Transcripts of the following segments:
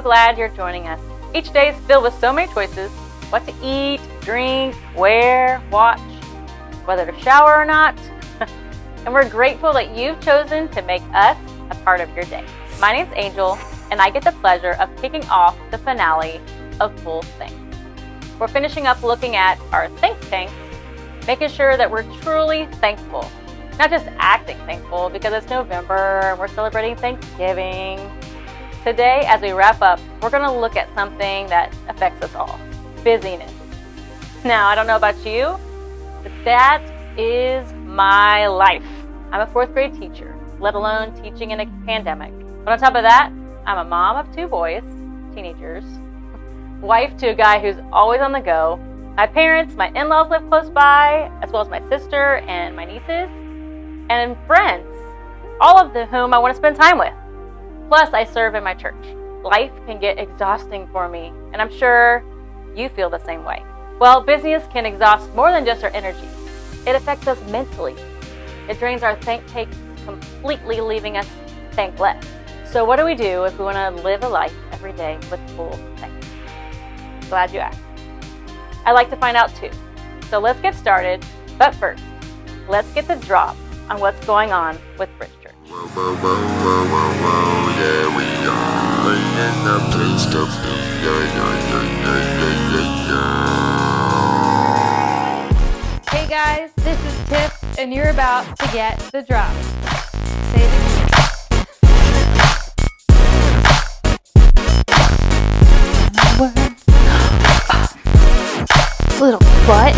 glad you're joining us. Each day is filled with so many choices: what to eat, drink, wear, watch, whether to shower or not. And we're grateful that you've chosen to make us a part of your day. My name's Angel, and I get the pleasure of kicking off the finale of Full Thanks. We're finishing up looking at our think tanks, making sure that we're truly thankful. Not just acting thankful because it's November and we're celebrating Thanksgiving. Today, as we wrap up, we're going to look at something that affects us all: busyness. Now, I don't know about you, but that is my life. I'm a 4th grade teacher, let alone teaching in a pandemic. But on top of that, I'm a mom of 2 boys, teenagers, wife to a guy who's always on the go. My parents, my in-laws live close by, as well as my sister and my nieces, and friends, all of whom I want to spend time with. Plus, I serve in my church. Life can get exhausting for me, and I'm sure you feel the same way. Well, busyness can exhaust more than just our energy. It affects us mentally. It drains our think tanks completely, leaving us thankless. So what do we do if we want to live a life every day with full thanks? Glad you asked. I'd like to find out too. So let's get started. But first, let's get the drop on what's going on with Bridge Church. Yeah, we are in the place to be. Hey guys, this is Tiff, and you're about to get the drop. Say it again. Little butt.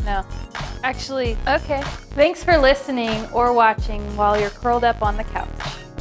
No. Actually, okay. Thanks for listening or watching while you're curled up on the couch.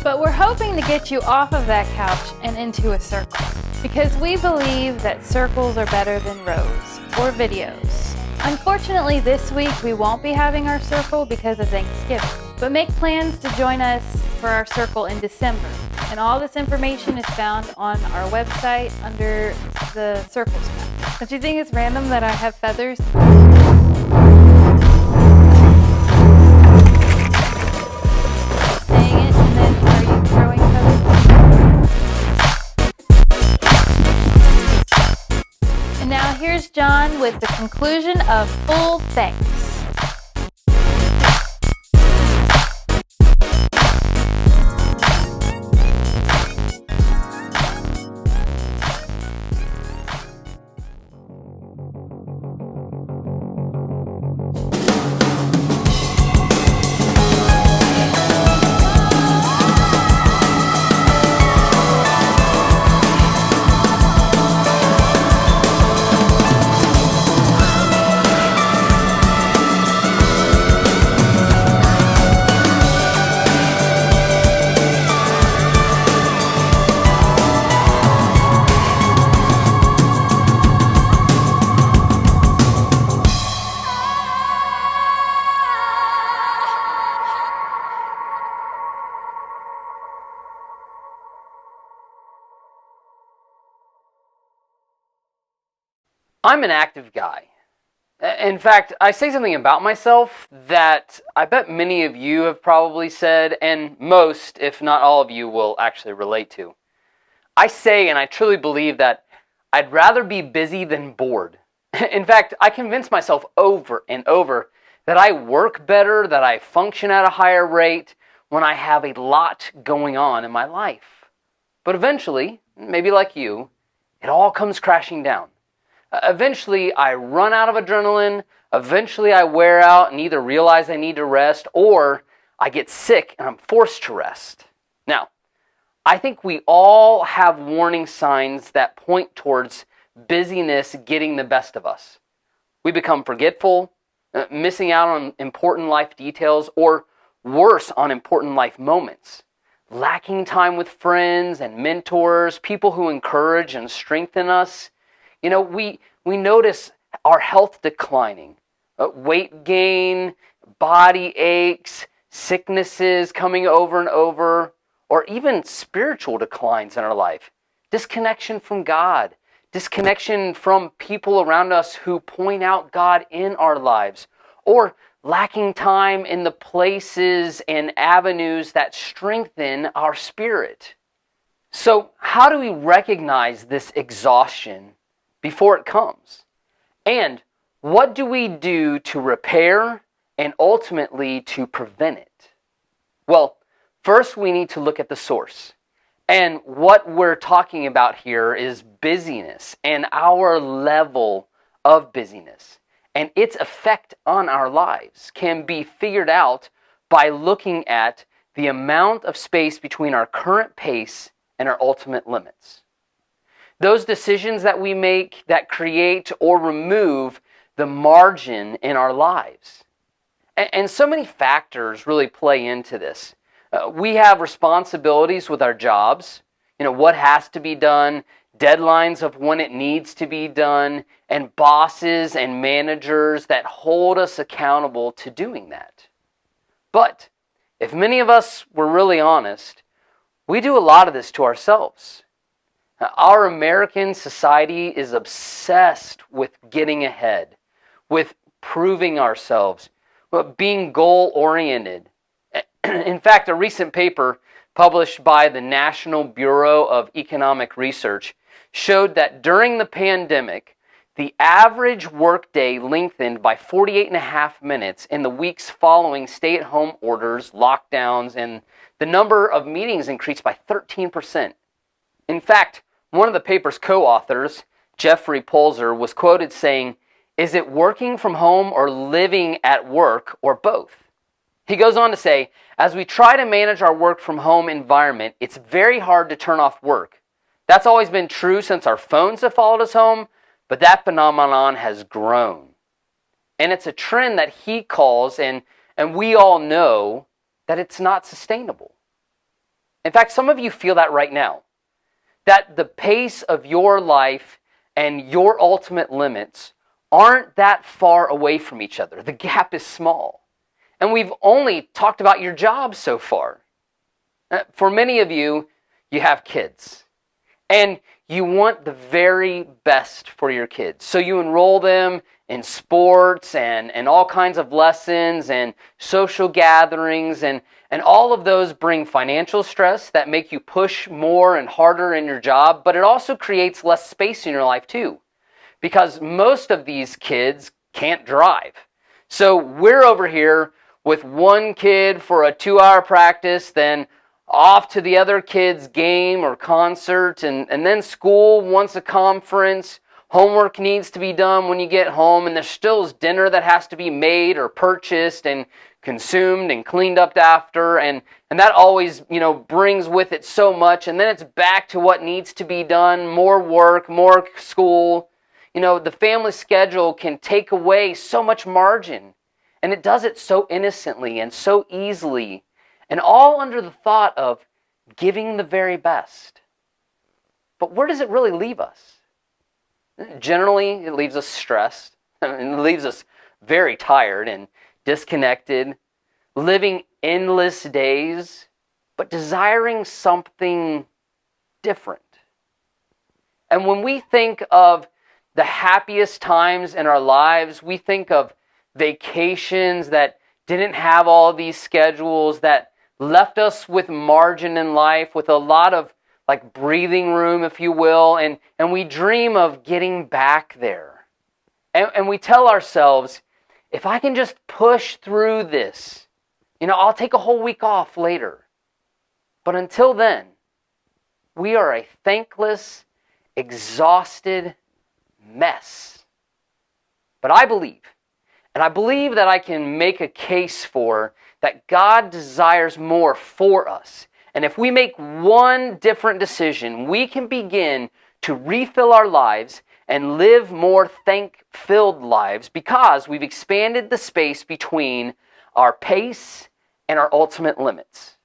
But we're hoping to get you off of that couch and into a circle, because we believe that circles are better than rows or videos. Unfortunately, this week we won't be having our circle because of Thanksgiving, but make plans to join us for our circle in December. And all this information is found on our website under the circles tab. Don't you think it's random that I have feathers? Saying it, and then are you throwing feathers? And now here's John with the conclusion of Full Thanks. I'm an active guy. In fact, I say something about myself that I bet many of you have probably said, and most, if not all of you, will actually relate to. I say, and I truly believe, that I'd rather be busy than bored. In fact, I convince myself over and over that I work better, that I function at a higher rate when I have a lot going on in my life. But eventually, maybe like you, it all comes crashing down. Eventually, I run out of adrenaline. Eventually, I wear out and either realize I need to rest, or I get sick and I'm forced to rest. Now, I think we all have warning signs that point towards busyness getting the best of us. We become forgetful, missing out on important life details, or worse, on important life moments. Lacking time with friends and mentors, people who encourage and strengthen us. You know, we notice our health declining, weight gain, body aches, sicknesses coming over and over, or even spiritual declines in our life. disconnection from God, disconnection from people around us who point out God in our lives, or lacking time in the places and avenues that strengthen our spirit. So, how do we recognize this exhaustion before it comes? And what do we do to repair and ultimately to prevent it? Well, first we need to look at the source. And what we're talking about here is busyness and our level of busyness. And its effect on our lives can be figured out by looking at the amount of space between our current pace and our ultimate limits. Those decisions that we make that create or remove the margin in our lives. And so many factors really play into this. We have responsibilities with our jobs, what has to be done, deadlines of when it needs to be done, and bosses and managers that hold us accountable to doing that. But if many of us were really honest, we do a lot of this to ourselves. Our American society is obsessed with getting ahead, with proving ourselves, with being goal-oriented. In fact, a recent paper published by the National Bureau of Economic Research showed that during the pandemic, the average workday lengthened by 48.5 minutes in the weeks following stay-at-home orders, lockdowns, and the number of meetings increased by 13%. In fact, one of the paper's co-authors, Jeffrey Polzer, was quoted saying, "Is it working from home or living at work or both?" He goes on to say, "As we try to manage our work from home environment, it's very hard to turn off work. That's always been true since our phones have followed us home, but that phenomenon has grown." And it's a trend that he calls, and we all know, that it's not sustainable. In fact, some of you feel that right now. That the pace of your life and your ultimate limits aren't that far away from each other. The gap is small. And we've only talked about your job so far. For many of you, you have kids. And you want the very best for your kids. So you enroll them in sports and all kinds of lessons and social gatherings. And all of those bring financial stress that make you push more and harder in your job. But it also creates less space in your life too. Because most of these kids can't drive. So we're over here with one kid for a 2-hour practice, then off to the other kid's game or concert, and then school wants a conference, homework needs to be done when you get home, and there still is dinner that has to be made or purchased and consumed and cleaned up after, and that always, brings with it so much, and then it's back to what needs to be done, more work, more school. The family schedule can take away so much margin. And it does it so innocently and so easily, and all under the thought of giving the very best. But where does it really leave us? Generally, it leaves us stressed. It leaves us very tired and disconnected, living endless days, but desiring something different. And when we think of the happiest times in our lives, we think of vacations that didn't have all these schedules, that left us with margin in life, with a lot of breathing room, if you will, and we dream of getting back there. And we tell ourselves, if I can just push through this, I'll take a whole week off later. But until then, we are a thankless, exhausted mess. But I believe that I can make a case for that God desires more for us. And if we make one different decision, we can begin to refill our lives and live more thank-filled lives because we've expanded the space between our pace and our ultimate limits.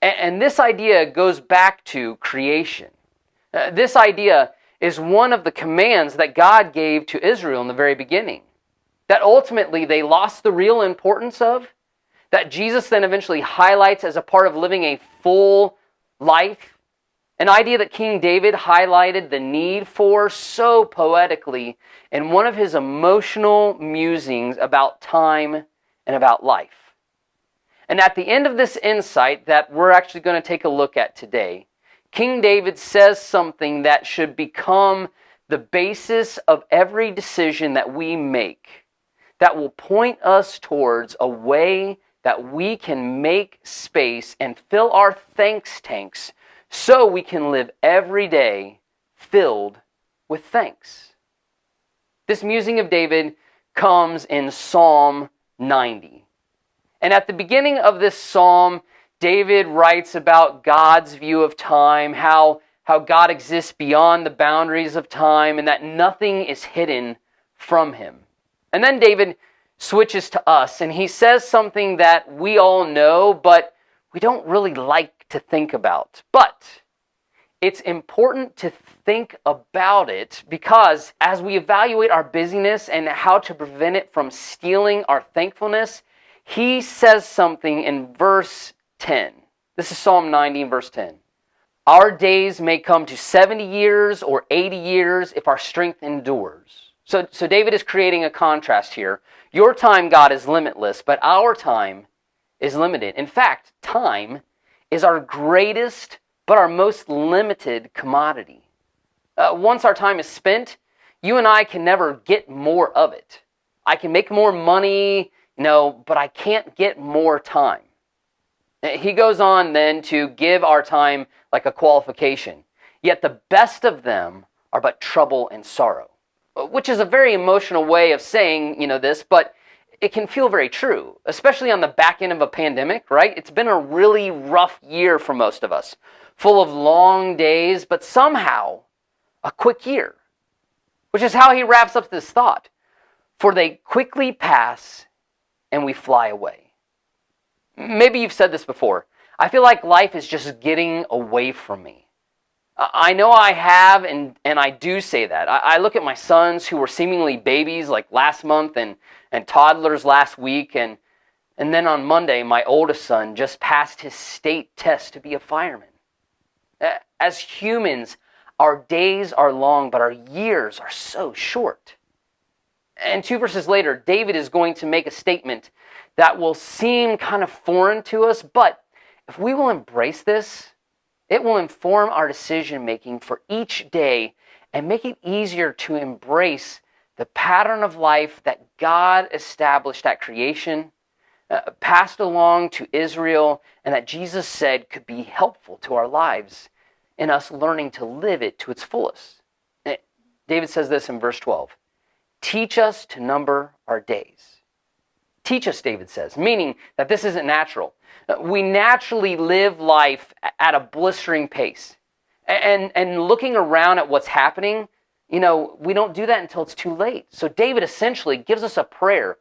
And this idea goes back to creation. This idea is one of the commands that God gave to Israel in the very beginning. That ultimately they lost the real importance of, that Jesus then eventually highlights as a part of living a full life An idea that King David highlighted the need for so poetically in one of his emotional musings about time and about life. And at the end of this insight that we're actually going to take a look at today, King David says something that should become the basis of every decision that we make, that will point us towards a way that we can make space and fill our thanks tanks so we can live every day filled with thanks. This musing of David comes in Psalm 90. And at the beginning of this psalm, David writes about God's view of time, how God exists beyond the boundaries of time, and that nothing is hidden from him. And then David switches to us, and he says something that we all know, but we don't really like to think about. But it's important to think about it because as we evaluate our busyness and how to prevent it from stealing our thankfulness, he says something in verse 10. This is Psalm 90, verse 10. Our days may come to 70 years or 80 years if our strength endures. So David is creating a contrast here. Your time, God, is limitless, but our time is limited. In fact, time is our greatest but our most limited commodity. Once our time is spent, you and I can never get more of it. I can make more money, but I can't get more time. He goes on then to give our time like a qualification. Yet the best of them are but trouble and sorrow. Which is a very emotional way of saying, this, but it can feel very true, especially on the back end of a pandemic, right? It's been a really rough year for most of us, full of long days, but somehow a quick year, which is how he wraps up this thought. For they quickly pass and we fly away. Maybe you've said this before. I feel like life is just getting away from me. I know I have, and I do say that. I look at my sons who were seemingly babies like last month and toddlers last week, and then on Monday, my oldest son just passed his state test to be a fireman. As humans, our days are long, but our years are so short. And 2 verses later, David is going to make a statement that will seem kind of foreign to us, but if we will embrace this, it will inform our decision making for each day and make it easier to embrace the pattern of life that God established at creation, passed along to Israel, and that Jesus said could be helpful to our lives in us learning to live it to its fullest. David says this in verse 12. Teach us to number our days. Teach us, David says, meaning that this isn't natural. We naturally live life at a blistering pace. And looking around at what's happening, we don't do that until it's too late. So David essentially gives us a prayer.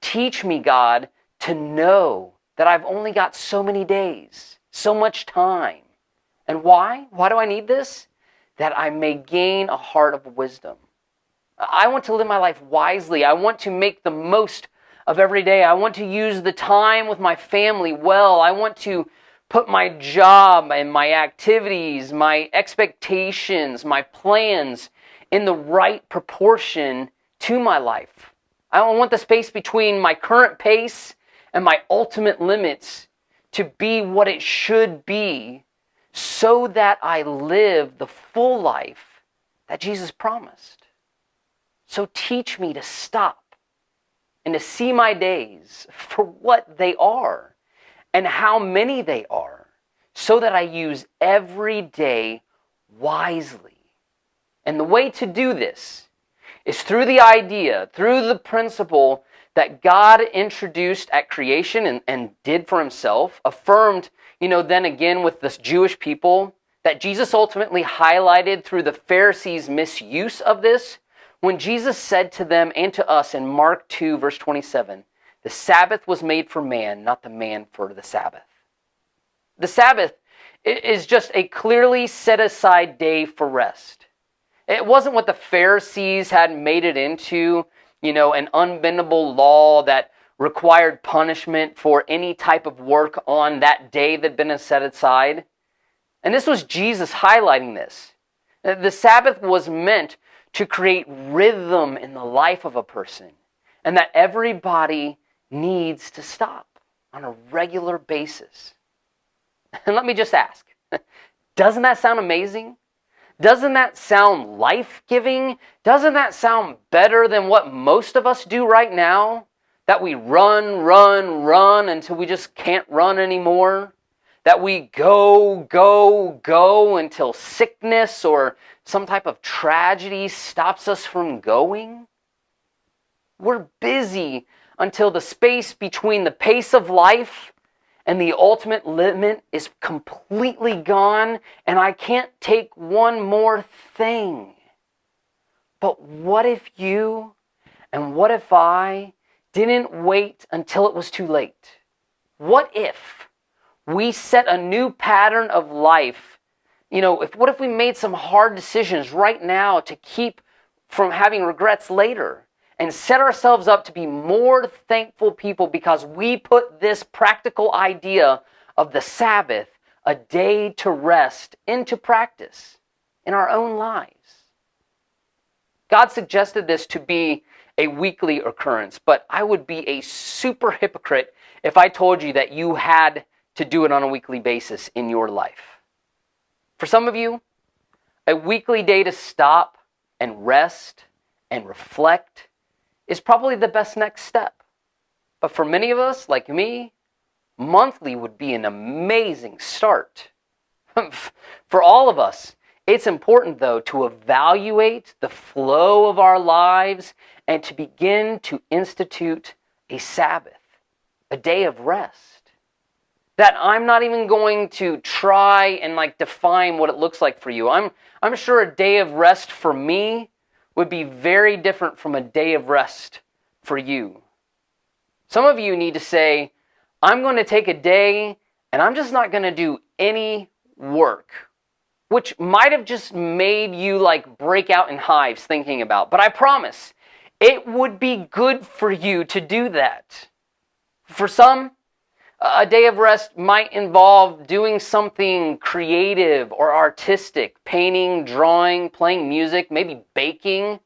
Teach me, God, to know that I've only got so many days, so much time. And why? Why do I need this? That I may gain a heart of wisdom. I want to live my life wisely. I want to make the most of every day. I want to use the time with my family well. I want to put my job and my activities, my expectations, my plans in the right proportion to my life. I want the space between my current pace and my ultimate limits to be what it should be so that I live the full life that Jesus promised. So teach me to stop and to see my days for what they are and how many they are, so that I use every day wisely. And the way to do this is through the idea, through the principle that God introduced at creation and did for himself, affirmed, then again with this Jewish people, that Jesus ultimately highlighted through the Pharisees' misuse of this, when Jesus said to them and to us in Mark 2, verse 27, the Sabbath was made for man, not the man for the Sabbath. The Sabbath is just a clearly set aside day for rest. It wasn't what the Pharisees had made it into, an unbendable law that required punishment for any type of work on that day that had been set aside. And this was Jesus highlighting this. The Sabbath was meant to create rhythm in the life of a person, and that everybody needs to stop on a regular basis. And let me just ask, doesn't that sound amazing? Doesn't that sound life-giving? Doesn't that sound better than what most of us do right now? That we run until we just can't run anymore? That we go until sickness or some type of tragedy stops us from going? We're busy until the space between the pace of life and the ultimate limit is completely gone, and I can't take one more thing. But what if you and what if I didn't wait until it was too late? What if we set a new pattern of life? What if we made some hard decisions right now to keep from having regrets later, and set ourselves up to be more thankful people because we put this practical idea of the Sabbath, a day to rest, into practice in our own lives? God suggested this to be a weekly occurrence, but I would be a super hypocrite if I told you that you had to do it on a weekly basis in your life. For some of you, a weekly day to stop and rest and reflect is probably the best next step. But for many of us, like me, monthly would be an amazing start. For all of us, it's important, though, to evaluate the flow of our lives and to begin to institute a Sabbath, a day of rest. That I'm not even going to try and define what it looks like for you. I'm sure a day of rest for me would be very different from a day of rest for you. Some of you need to say, I'm going to take a day and I'm just not going to do any work, which might have just made you break out in hives thinking about. But I promise, it would be good for you to do that. For some, a day of rest might involve doing something creative or artistic, painting, drawing, playing music, maybe baking.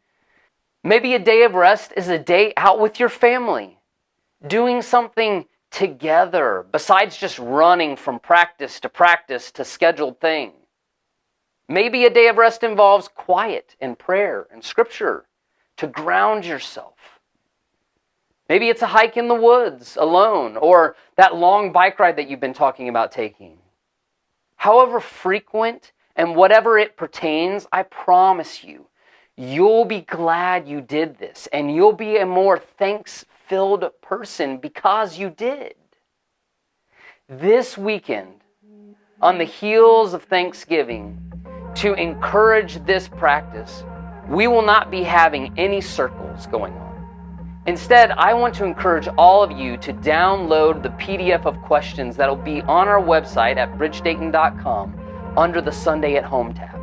Maybe a day of rest is a day out with your family, doing something together besides just running from practice to scheduled thing. Maybe a day of rest involves quiet and prayer and scripture to ground yourself. Maybe it's a hike in the woods alone, or that long bike ride that you've been talking about taking. However frequent and whatever it pertains, I promise you, you'll be glad you did this, and you'll be a more thanks-filled person because you did. This weekend, on the heels of Thanksgiving, to encourage this practice, we will not be having any circles going on. Instead, I want to encourage all of you to download the PDF of questions that will be on our website at bridgedayton.com under the Sunday at Home tab.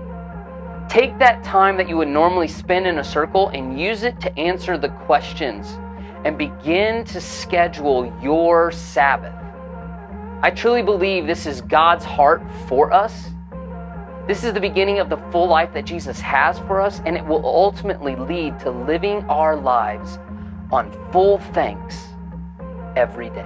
Take that time that you would normally spend in a circle and use it to answer the questions and begin to schedule your Sabbath. I truly believe this is God's heart for us. This is the beginning of the full life that Jesus has for us, and it will ultimately lead to living our lives on full thanks every day.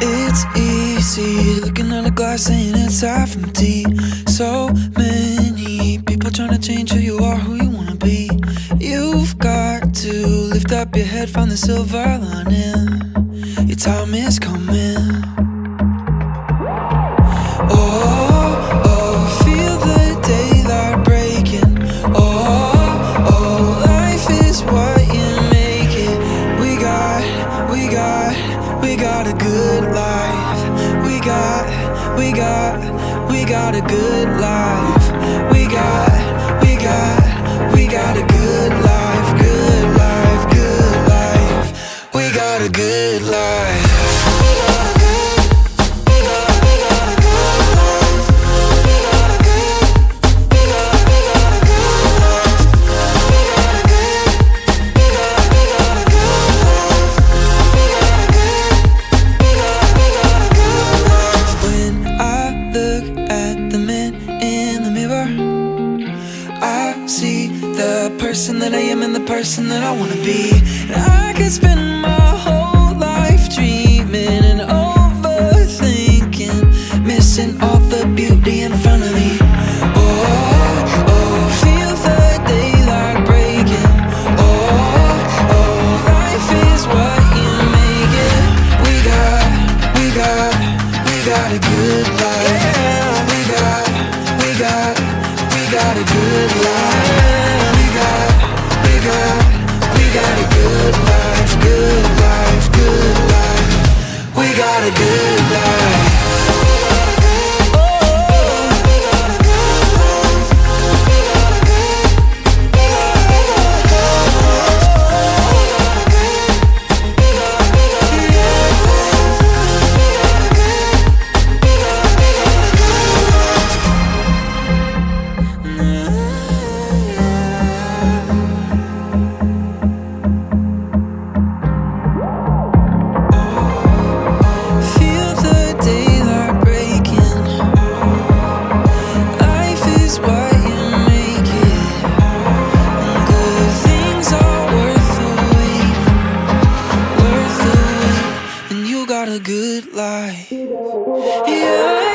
It's easy looking at a glass saying it's half empty. So many people trying to change who you are, who you want to be. You've got to lift up your head, find the silver lining. Your time is coming. Oh, feel the daylight breaking. Oh, life is what you make it. We got a good life. We got a good life. We got a good life, good life, good life. We got a good life. We got a good got a good life. Feel the daylight breaking. Life is what you make it. Good things are worth the wait, and you got a good life. Yeah.